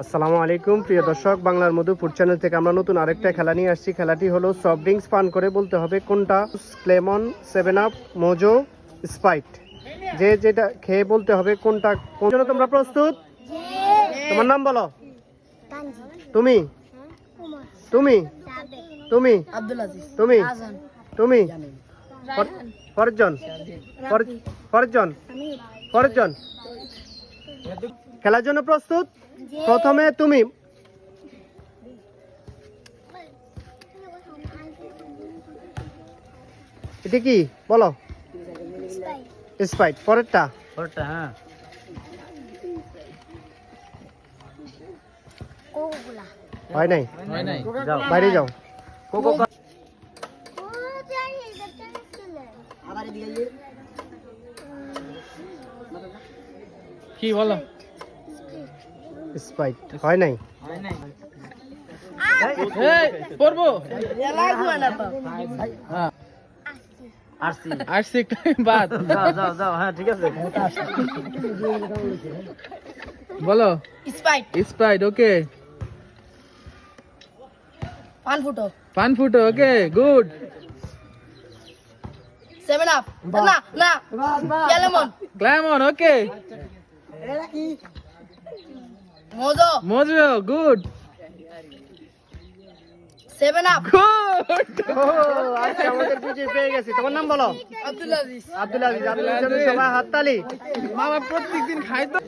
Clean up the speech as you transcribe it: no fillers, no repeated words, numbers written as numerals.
আসসালামু আলাইকুম প্রিয় দর্শক, বাংলার মধু ফুড চ্যানেল থেকে আমরা নতুন আরেকটা খেলা নিয়ে আসছি। খেলাটি হলো সফট ড্রিঙ্কস পান করে বলতে হবে কোনটা লেমন, 7 আপ, মোজো, স্প্রাইট। যে যেটা খেয়ে বলতে হবে কোনটা। কোন জন্য তোমরা প্রস্তুত? তোমার নাম বলো। তুমি তুমি তুমি আব্দুল আজিজ, তুমি আজান, তুমি ফরজন ফরজন ফরজন খেলার জন্য প্রস্তুত? প্রথমে তুমি। এটা কি বলো? স্প্রাইট। পরেরটা হ্যাঁ হয় নাই, যাও বাইরে যাও। কোকো কি বলো? স্প্রাইট হয় নাই। এই পড়বো হ্যাঁ আসছি বাদ যাও যাও হ্যাঁ ঠিক আছে বলো। Sprite, Sprite okay. পান ফুটো, ওকে গুড। 7 আপ, না না লেমন, ক্লাইমন okay. Mojo, Mojo good 7 up, good. আজকে আমাদের বিজয় পেয়ে গেছি। তোমার নাম বলো। আব্দুল আজিজ। আব্দুল আজিজ। আব্দুল আজিজ, সবাই হাততালি। মামা প্রত্যেকদিন খাই তো।